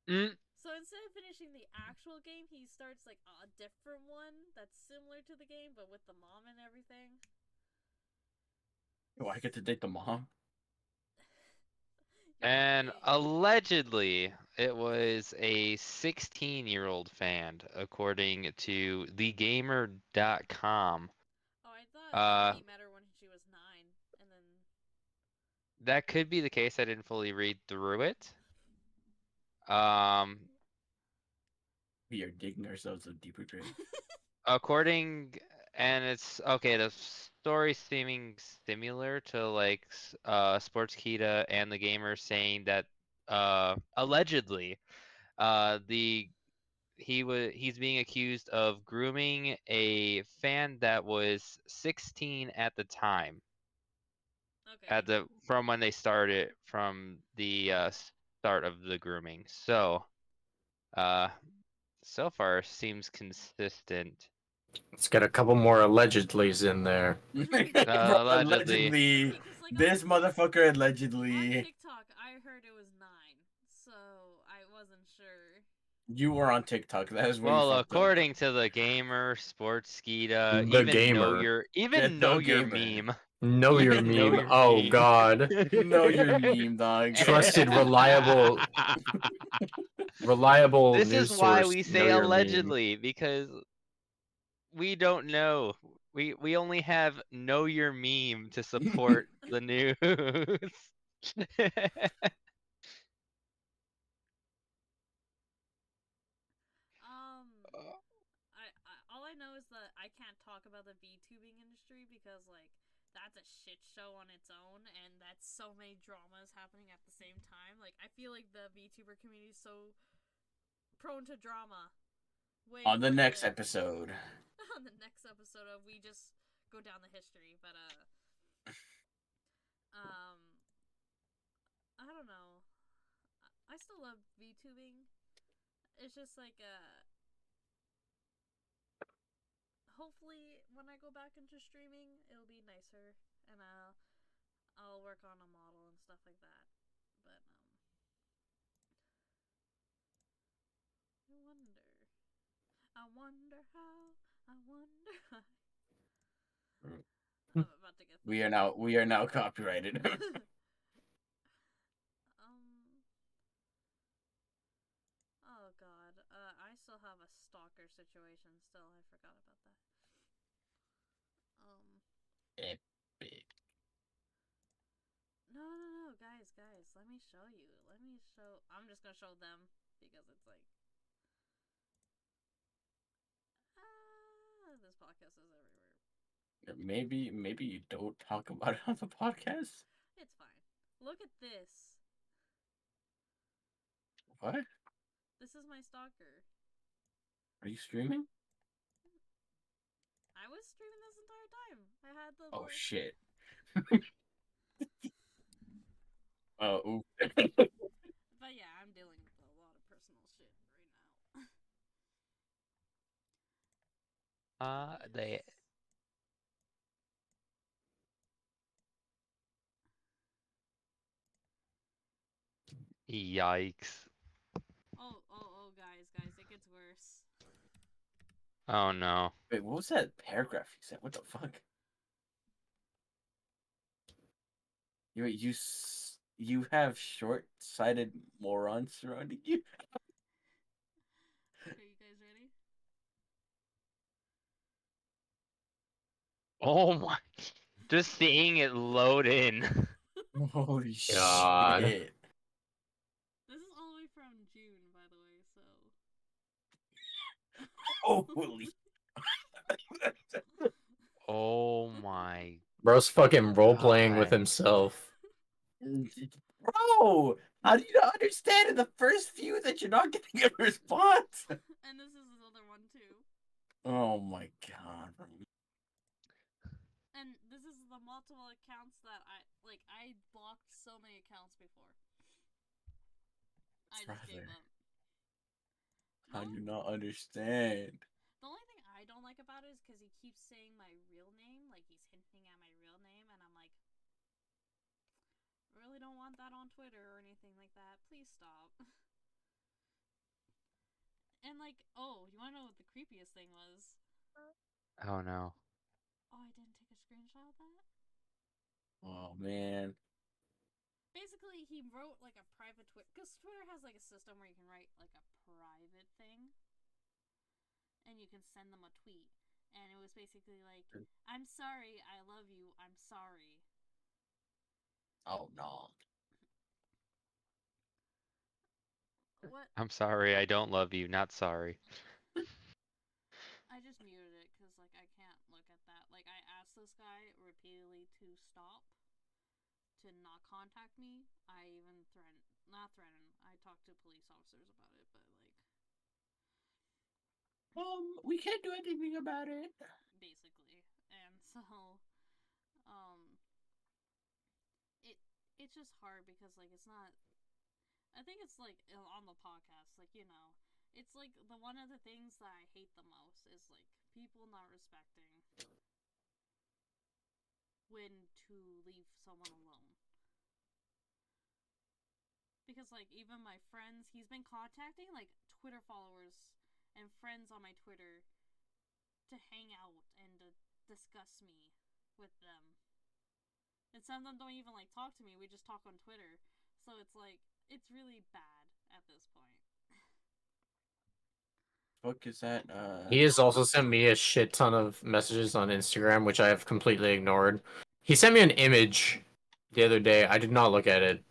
So instead of finishing the actual game, he starts like a different one that's similar to the game, but with the mom and everything. Oh, I get to date the mom? And allegedly, it was a 16-year-old fan, according to thegamer.com. Oh, I thought he met her when she was 9, and then... That could be the case. I didn't fully read through it. We are digging ourselves a deeper grave. And it's okay. The story seeming similar to like Sportskeeda and the gamer saying that allegedly the he's being accused of grooming a fan that was 16 at the time. Okay. From when they started, from the start of the grooming. So so far seems consistent. Let's get a couple more allegedlys in there. Bro, Allegedly. allegedly, Okay, 'cause, like, this motherfucker on allegedly. TikTok, I heard it was 9, so I wasn't sure. You were on TikTok. That is where you Well, fucked up. according to the gamer, Sportskeeda, The even know gamer. your Gamer. meme. Know your Even know meme. your Oh meme. God. Know your meme, dog. Trusted, reliable This news is why source. we Know say your meme. allegedly, because we don't know. We only have know your meme to support the news. I all I know is that I can't talk about the VTubing industry because, like, that's a shit show on its own, and that's so many dramas happening at the same time. Like, I feel like the VTuber community is so prone to drama. Way On the more next than- episode. on the next episode of we just go down the history, but I don't know. I still love VTubing. It's just like hopefully when I go back into streaming, it'll be nicer, and I'll work on a model and stuff like that. But I wonder how. I'm about to get. We are now copyrighted. Oh God. I still have a stalker situation. Still, I forgot about that. Epic. No, guys. Let me show you. I'm just gonna show them because it's like. This podcast is everywhere. Maybe you don't talk about it on the podcast. It's fine. Look at this. What? This is my stalker. Are you streaming? I was streaming this entire time. I had the. Oh shit. Oh. Ooh. But yeah, I'm dealing with a lot of personal shit right now. They. Yikes. Oh, guys, it gets worse. Oh no. Wait, what was that paragraph you said? What the fuck? You have short-sighted morons surrounding you. Are you guys ready? Oh my. Just seeing it load in. Holy God. shit. This is all the way from June, by the way, so. Holy. Oh my. Bro's fucking role playing with God. himself. Bro, how do you not understand in the first few that you're not getting a response? And this is his other one, too. Oh my god. And this is the multiple accounts that I blocked so many accounts before. I just gave up. How do you not understand? The only thing I don't like about it is because he keeps saying my real name, like he's hinting at my real name, and I'm like, I really don't want that on Twitter or anything like that. Please stop. And like, oh, you want to know what the creepiest thing was? Oh no. Oh, I didn't take a screenshot of that? Oh man. Basically, he wrote like a private Twitter, because Twitter has like a system where you can write like a private thing, and you can send them a tweet, and it was basically like, I'm sorry, I love you, I'm sorry. Oh no. What? I'm sorry, I don't love you, not sorry. I just muted it because like I can't look at that. Like I asked this guy repeatedly to stop, to not contact me. I even not threaten. I talked to police officers about it, but like, We can't do anything about it. basically. And so, um, it's just hard because like it's not. I think it's like on the podcast, like it's like the one of the things that I hate the most is like people not respecting when to leave someone alone. Because like even my friends, he's been contacting like Twitter followers and friends on my Twitter to hang out and to discuss me with them. And some of them don't even like talk to me. We just talk on Twitter. So it's like it's really bad at this point. Fuck is that? He has also sent me a shit ton of messages on Instagram, which I have completely ignored. He sent me an image the other day. I did not look at it.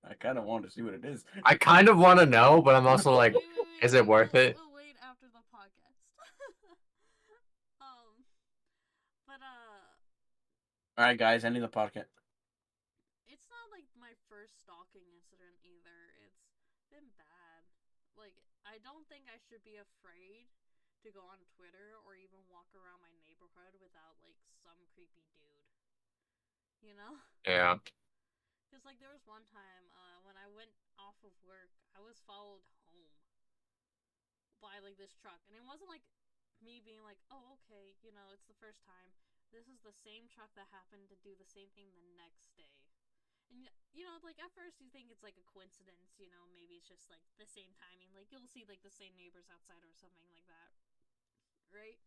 I kind of want to see what it is. I kind of want to know, but I'm also like, is it worth it? We'll wait after the podcast. But All right, guys, ending the podcast. it's not like my first stalking incident either. It's been bad. Like I don't think I should be afraid to go on Twitter or even walk around my neighborhood without like some creepy dude. You know? Yeah. Because like there was one time when I went off of work, I was followed home by like this truck, and it wasn't like me being like, oh okay, it's the first time. This is the same truck that happened to do the same thing the next day. And like at first you think it's like a coincidence, maybe it's just like the same timing. Like you'll see like the same neighbors outside or something like that, right?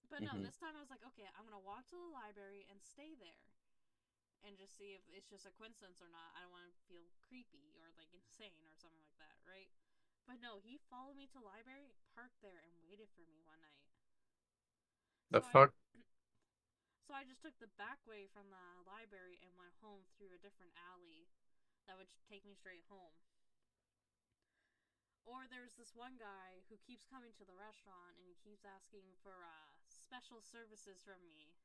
But no, this time I was like, okay, I'm gonna walk to the library and stay there, and just see if it's just a coincidence or not. I don't want to feel creepy or like insane or something like that, right? But no, he followed me to the library, parked there, and waited for me one night. The fuck? So I just took the back way from the library and went home through a different alley that would take me straight home. Or there's this one guy who keeps coming to the restaurant and he keeps asking for special services from me.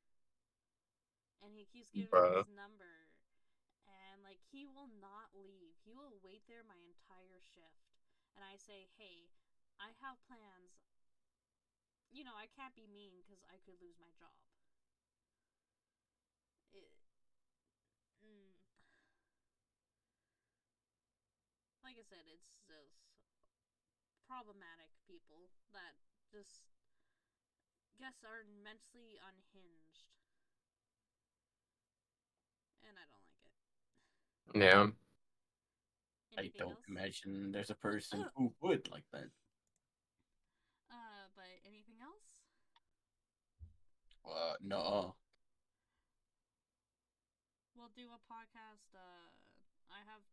And he keeps giving me his number. And like he will not leave. He will wait there my entire shift. And I say, hey, I have plans. I can't be mean because I could lose my job. Like I said, it's just problematic people that just guess are mentally unhinged, and I don't like it. Yeah. I don't imagine there's a person who would like that. But anything else? No. We'll do a podcast. I have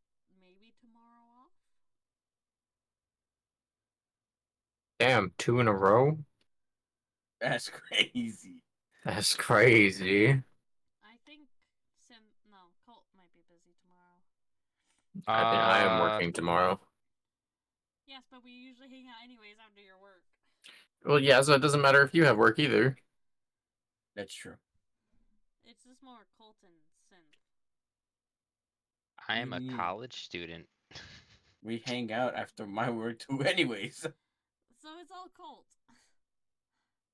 maybe tomorrow off. Damn, 2 in a row? That's crazy. That's crazy. I think Colt might be busy tomorrow. I think I am working tomorrow. Yes, but we usually hang out anyways after your work. Well, yeah, so it doesn't matter if you have work either. That's true. It's just more Colt and Synth. I am a college student. We hang out after my work too anyways. So it's all Colt.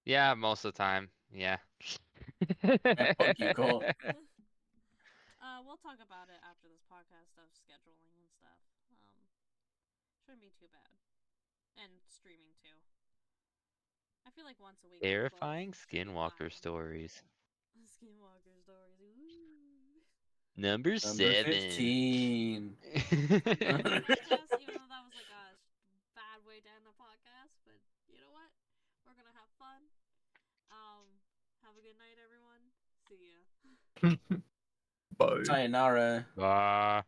Yeah, most of the time. Yeah. Fuck you, Colt. We'll talk about it after this podcast of scheduling and stuff. Shouldn't be too bad. And streaming too. I feel like once a week. Terrifying Skinwalker stories. Skinwalker stories. Ooh. Number 7. 15. Even though that was like a bad way to end the podcast, but you know what? We're gonna have fun. Have a good night, everyone. See ya. Bye. Sayonara. Bye.